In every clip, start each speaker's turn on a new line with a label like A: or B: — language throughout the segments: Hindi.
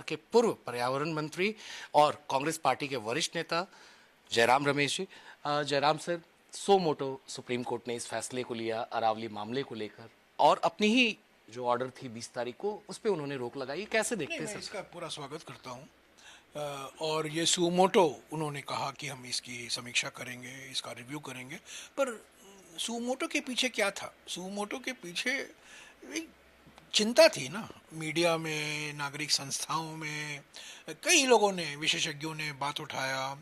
A: के पूर्व पर्यावरण मंत्री और कांग्रेस पार्टी के वरिष्ठ नेता जयराम रमेश जी। जयराम सर, सो मोटो सुप्रीम कोर्ट ने इस फैसले को लिया अरावली मामले को लेकर, और अपनी ही जो ऑर्डर थी 20 तारीख को उस पर उन्होंने रोक लगाई। कैसे
B: नहीं,
A: देखते हैं
B: मैं
A: सर?
B: इसका पूरा स्वागत करता हूँ। और ये सुमोटो उन्होंने कहा कि हम इसकी समीक्षा करेंगे, इसका रिव्यू करेंगे। पर सुमोटो के पीछे क्या था? सुमोटो के पीछे एक चिंता थी ना, मीडिया में, नागरिक संस्थाओं में कई लोगों ने, विशेषज्ञों ने बात उठाया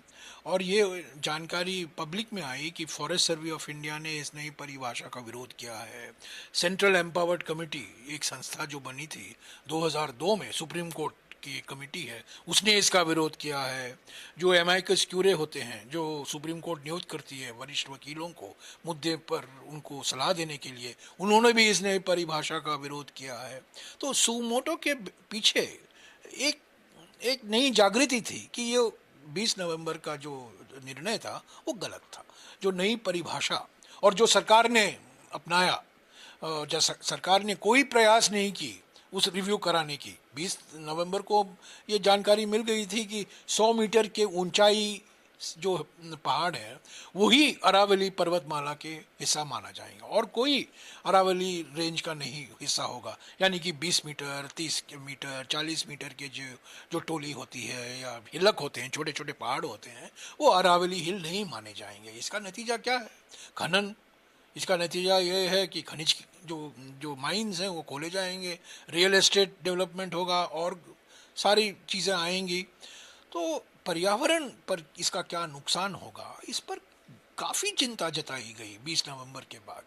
B: और ये जानकारी पब्लिक में आई कि फॉरेस्ट सर्वे ऑफ इंडिया ने इस नई परिभाषा का विरोध किया है। सेंट्रल एम्पावर्ड कमेटी, एक संस्था जो बनी थी 2002 में, सुप्रीम कोर्ट की एक कमेटी है, उसने इसका विरोध किया है। जो एमाइकस क्यूरे होते हैं, जो सुप्रीम कोर्ट नियुक्त करती है वरिष्ठ वकीलों को मुद्दे पर उनको सलाह देने के लिए, उन्होंने भी इस नई परिभाषा का विरोध किया है। तो सुमोटो के पीछे एक एक नई जागृति थी कि ये 20 नवंबर का जो निर्णय था वो गलत था। जो नई परिभाषा और जो सरकार ने अपनाया, जब सरकार ने कोई प्रयास नहीं की उस रिव्यू कराने की। 20 नवंबर को ये जानकारी मिल गई थी कि 100 मीटर के ऊंचाई जो पहाड़ है वही अरावली पर्वतमाला के हिस्सा माना जाएगा और कोई अरावली रेंज का नहीं हिस्सा होगा। यानी कि 20 मीटर, 30 मीटर, 40 मीटर के जो जो टोली होती है या हिलक होते हैं, छोटे छोटे पहाड़ होते हैं, वो अरावली हिल नहीं माने जाएंगे। इसका नतीजा क्या है? खनन। इसका नतीजा ये है कि खनिज जो जो माइंस हैं वो खोले जाएंगे, रियल एस्टेट डेवलपमेंट होगा और सारी चीज़ें आएंगी। तो पर्यावरण पर इसका क्या नुकसान होगा, इस पर काफ़ी चिंता जताई गई 20 नवंबर के बाद।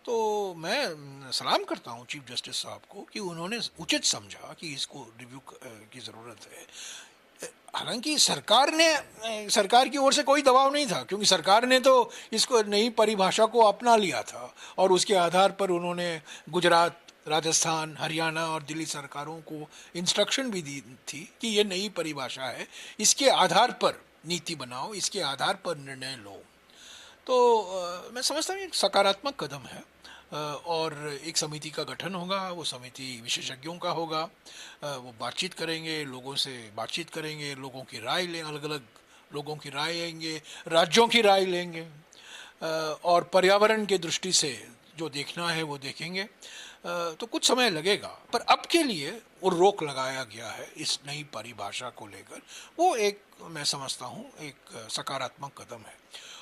B: तो मैं सलाम करता हूँ चीफ जस्टिस साहब को कि उन्होंने उचित समझा कि इसको रिव्यू की ज़रूरत है। हालांकि सरकार की ओर से कोई दबाव नहीं था, क्योंकि सरकार ने तो इसको नई परिभाषा को अपना लिया था और उसके आधार पर उन्होंने गुजरात, राजस्थान, हरियाणा और दिल्ली सरकारों को इंस्ट्रक्शन भी दी थी कि ये नई परिभाषा है, इसके आधार पर नीति बनाओ, इसके आधार पर निर्णय लो। तो मैं समझता हूँ एक सकारात्मक कदम है। और एक समिति का गठन होगा, वो समिति विशेषज्ञों का होगा। वो बातचीत करेंगे, लोगों से बातचीत करेंगे, लोगों की राय लें, अलग अलग लोगों की राय लेंगे, राज्यों की राय लेंगे और पर्यावरण की दृष्टि से जो देखना है वो देखेंगे। तो कुछ समय लगेगा, पर अब के लिए वो रोक लगाया गया है इस नई परिभाषा को लेकर। वो एक, मैं समझता हूँ, एक सकारात्मक कदम है।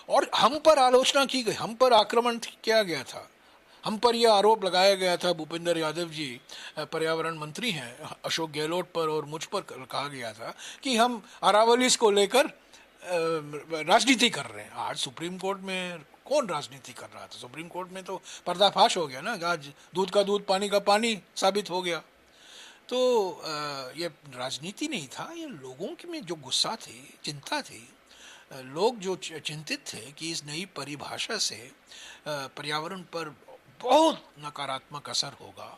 B: और हम पर आलोचना की गई, हम पर आक्रमण किया गया था, हम पर यह आरोप लगाया गया था, भूपेंद्र यादव जी पर्यावरण मंत्री हैं, अशोक गहलोत पर और मुझ पर कहा गया था कि हम अरावलीज को लेकर राजनीति कर रहे हैं। आज सुप्रीम कोर्ट में कौन राजनीति कर रहा था? सुप्रीम कोर्ट में तो पर्दाफाश हो गया ना, आज दूध का दूध पानी का पानी साबित हो गया। तो ये राजनीति नहीं था, ये लोगों के में जो गुस्सा थी, चिंता थी, लोग जो चिंतित थे कि इस नई परिभाषा से पर्यावरण पर बहुत नकारात्मक असर होगा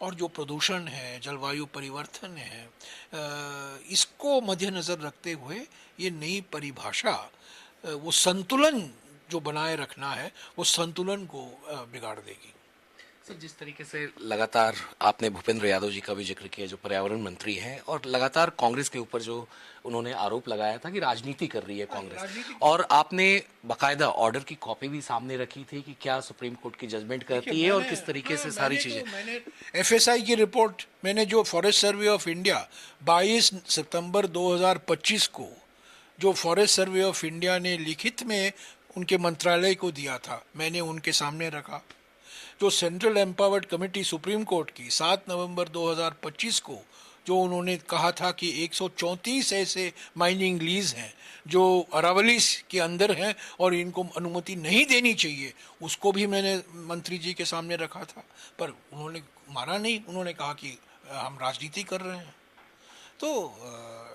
B: और जो प्रदूषण है, जलवायु परिवर्तन है, इसको मद्देनज़र रखते हुए ये नई परिभाषा वो संतुलन जो बनाए रखना है, वो संतुलन को बिगाड़ देगी।
A: सर, जिस तरीके से लगातार आपने भूपेंद्र यादव जी का भी जिक्र किया, जो पर्यावरण मंत्री हैं, और लगातार कांग्रेस के ऊपर जो उन्होंने आरोप लगाया था कि राजनीति कर रही है कांग्रेस, और आपने बाकायदा ऑर्डर की कॉपी भी सामने रखी थी कि क्या सुप्रीम कोर्ट की जजमेंट करती है और किस तरीके से सारी चीजें।
B: मैंने एफएसआई की रिपोर्ट, मैंने जो फॉरेस्ट सर्वे ऑफ इंडिया 22 सितंबर 2025 को जो फॉरेस्ट सर्वे ऑफ इंडिया ने लिखित में उनके मंत्रालय को दिया था, मैंने उनके सामने रखा। जो central empowered committee supreme court की 7 नवंबर 2025 को जो उन्होंने कहा था कि 134 ऐसे माइनिंग लीज हैं जो अरावलीज के अंदर हैं और इनको अनुमति नहीं देनी चाहिए, उसको भी मैंने मंत्री जी के सामने रखा था। पर उन्होंने माना नहीं, उन्होंने कहा कि हम राजनीति कर रहे हैं। तो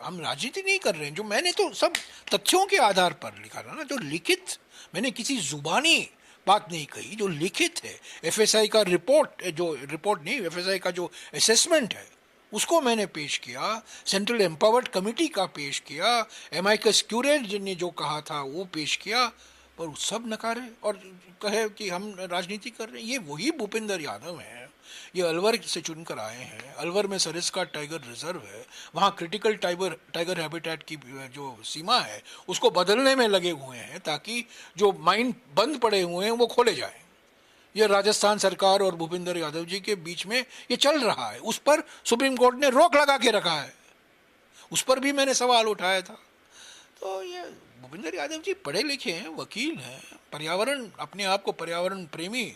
B: हम राजनीति नहीं कर रहे हैं। जो मैंने तो सब तथ्यों के आधार पर लिखा था ना, जो लिखित, मैंने किसी जुबानी बात नहीं कही, जो लिखित है एफएसआई का रिपोर्ट, जो रिपोर्ट नहीं, एफएसआई का जो असेसमेंट है उसको मैंने पेश किया, सेंट्रल एम्पावर्ड कमेटी का पेश किया, एमाइकस क्यूरे ने जो कहा था वो पेश किया, पर सब नकारे और कहे कि हम राजनीति कर रहे हैं। ये वही भूपेंद्र यादव हैं ये अलवर से चुनकर आए हैं। अलवर में सरिस्का टाइगर रिजर्व है, वहाँ क्रिटिकल टाइगर हैबिटेट की जो सीमा है उसको बदलने में लगे हुए हैं ताकि जो माइन बंद पड़े हुए हैं वो खोले जाएं। ये राजस्थान सरकार और भूपेंद्र यादव जी के बीच में ये चल रहा है, उस पर सुप्रीम कोर्ट ने रोक लगा के रखा है, उस पर भी मैंने सवाल उठाया था। तो ये भूपेंद्र यादव जी पढ़े लिखे हैं, वकील हैं, पर्यावरण, अपने आप को पर्यावरण प्रेमी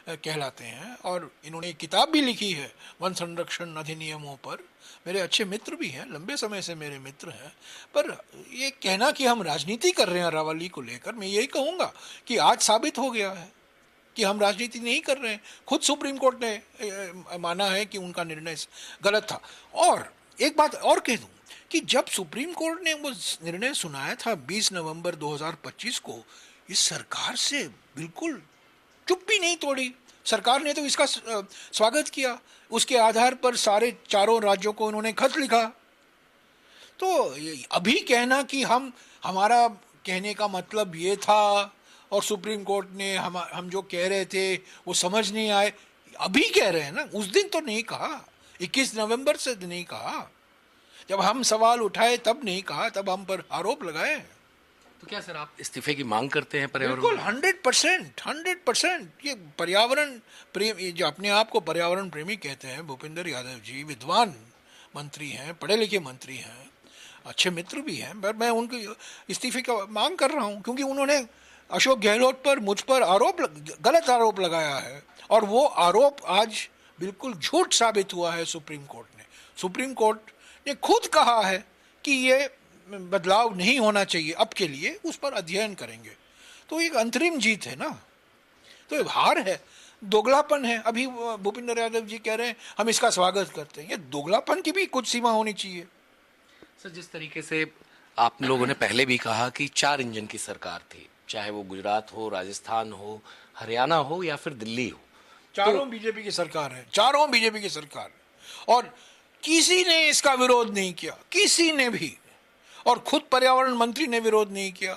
B: कहलाते हैं और इन्होंने एक किताब भी लिखी है वन संरक्षण अधिनियमों पर। मेरे अच्छे मित्र भी हैं, लंबे समय से मेरे मित्र हैं। पर ये कहना कि हम राजनीति कर रहे हैं अरावली को लेकर, मैं यही कहूँगा कि आज साबित हो गया है कि हम राजनीति नहीं कर रहे हैं। खुद सुप्रीम कोर्ट ने माना है कि उनका निर्णय गलत था। और एक बात और कह दूं कि जब सुप्रीम कोर्ट ने वो निर्णय सुनाया था 20 नवंबर 2025 को, इस सरकार से बिल्कुल चुप्पी नहीं तोड़ी। सरकार ने तो इसका स्वागत किया, उसके आधार पर सारे चारों राज्यों को उन्होंने खत लिखा। तो अभी कहना कि हमारा कहने का मतलब ये था और सुप्रीम कोर्ट ने हम जो कह रहे थे वो समझ नहीं आए, अभी कह रहे हैं ना, उस दिन तो नहीं कहा, 21 नवंबर से नहीं कहा, जब हम सवाल उठाए तब नहीं कहा, तब हम पर आरोप लगाए।
A: तो क्या सर आप इस्तीफे की मांग करते हैं पर्यावरण?
B: बिल्कुल 100%। ये पर्यावरण प्रेम, ये जो अपने आप को पर्यावरण प्रेमी कहते हैं भूपेंद्र यादव जी, विद्वान मंत्री हैं, पढ़े लिखे मंत्री हैं, अच्छे मित्र भी हैं, पर मैं उनके इस्तीफे का मांग कर रहा हूँ क्योंकि उन्होंने अशोक गहलोत पर, मुझ पर गलत आरोप लगाया है और वो आरोप आज बिल्कुल झूठ साबित हुआ है सुप्रीम कोर्ट ने। सुप्रीम कोर्ट ने खुद कहा है कि ये बदलाव नहीं होना चाहिए अब के लिए, उस पर अध्ययन करेंगे। तो एक अंतरिम जीत है ना, तो ये हार है, दोगलापन है। अभी भूपेंद्र यादव जी कह रहे हैं हम इसका स्वागत करते हैं, ये दोगलापन की भी कुछ सीमा होनी चाहिए।
A: सर जिस तरीके से आप लोगों ने पहले भी कहा कि 4 इंजन की सरकार थी, चाहे वो गुजरात हो, राजस्थान हो, हरियाणा हो या फिर दिल्ली हो,
B: चारों बीजेपी की सरकार है, चारों बीजेपी की सरकार, और किसी ने इसका विरोध नहीं किया, किसी ने भी। और खुद पर्यावरण मंत्री ने विरोध नहीं किया,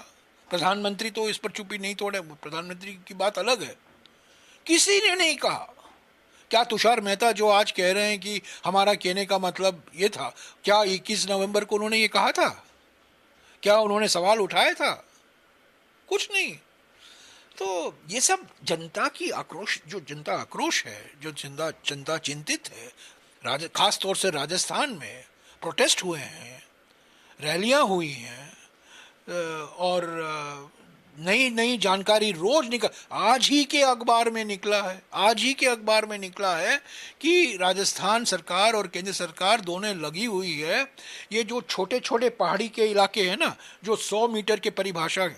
B: प्रधानमंत्री तो इस पर चुप्पी नहीं तोड़े, प्रधानमंत्री की बात अलग है, किसी ने नहीं कहा। क्या तुषार मेहता जो आज कह रहे हैं कि हमारा कहने का मतलब ये था, क्या 21 नवंबर को उन्होंने ये कहा था? क्या उन्होंने सवाल उठाया था? कुछ नहीं। तो ये सब जनता की आक्रोश, जो जनता आक्रोश है, जो जनता चिंतित है, खास तौर से राजस्थान में प्रोटेस्ट हुए हैं, रैलियां हुई हैं और नई नई जानकारी रोज आज ही के अखबार में निकला है कि राजस्थान सरकार और केंद्र सरकार दोनों लगी हुई है। ये जो छोटे छोटे पहाड़ी के इलाके हैं ना, जो 100 मीटर के परिभाषा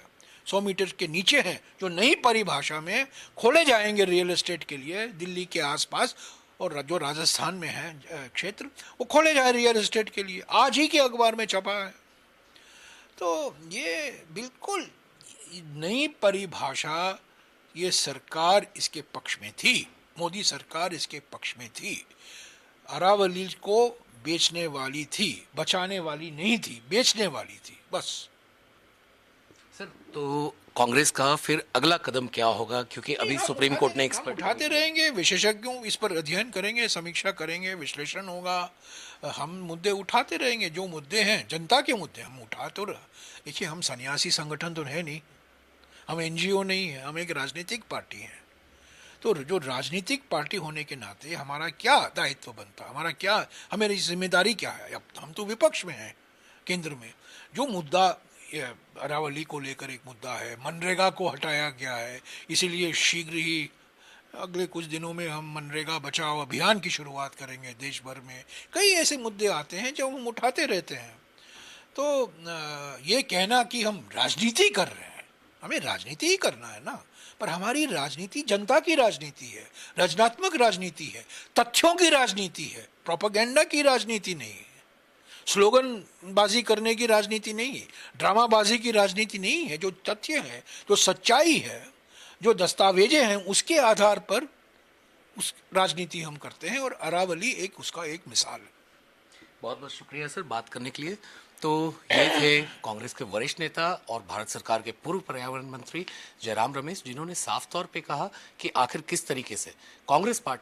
B: 100 मीटर के नीचे हैं, जो नई परिभाषा में खोले जाएंगे रियल एस्टेट के लिए दिल्ली के आसपास, और जो राजस्थान में है क्षेत्र, वो खोले जाए रियल एस्टेट के लिए, आज ही के अखबार में छपा है। तो ये बिल्कुल नई परिभाषा, ये सरकार इसके पक्ष में थी, मोदी सरकार इसके पक्ष में थी, अरावली को बेचने वाली थी, बचाने वाली नहीं थी, बेचने वाली थी बस।
A: सर तो कांग्रेस का फिर अगला कदम क्या होगा, क्योंकि अभी सुप्रीम कोर्ट ने एक्सपर्ट
B: उठाते रहेंगे, विशेषज्ञों इस पर अध्ययन करेंगे, समीक्षा करेंगे, विश्लेषण होगा, हम मुद्दे उठाते रहेंगे, जो मुद्दे हैं जनता के मुद्दे हम उठा तो देखिए, हम सन्यासी संगठन तो है नहीं, हम एनजीओ नहीं है, हम एक राजनीतिक पार्टी हैं। तो जो राजनीतिक पार्टी होने के नाते हमारा क्या दायित्व बनता, हमारा क्या, हमारी जिम्मेदारी क्या है? अब हम तो विपक्ष में हैं, केंद्र में जो मुद्दा अरावली को लेकर एक मुद्दा है, मनरेगा को हटाया गया है, इसीलिए शीघ्र ही अगले कुछ दिनों में हम मनरेगा बचाओ अभियान की शुरुआत करेंगे देश भर में। कई ऐसे मुद्दे आते हैं जो हम उठाते रहते हैं। तो ये कहना कि हम राजनीति कर रहे हैं, हमें राजनीति ही करना है ना, पर हमारी राजनीति जनता की राजनीति है, रचनात्मक राजनीति है, तथ्यों की राजनीति है, प्रोपेगेंडा की राजनीति नहीं है, स्लोगन बाजी करने की राजनीति नहीं है, ड्रामाबाजी की राजनीति नहीं है। जो तथ्य है, जो सच्चाई है, जो दस्तावेजें हैं, उसके आधार पर उस राजनीति हम करते हैं, और अरावली एक उसका एक मिसाल है।
A: बहुत बहुत शुक्रिया सर बात करने के लिए। तो ये थे कांग्रेस के वरिष्ठ नेता और भारत सरकार के पूर्व पर्यावरण मंत्री जयराम रमेश, जिन्होंने साफ तौर पे कहा कि आखिर किस तरीके से कांग्रेस पार्टी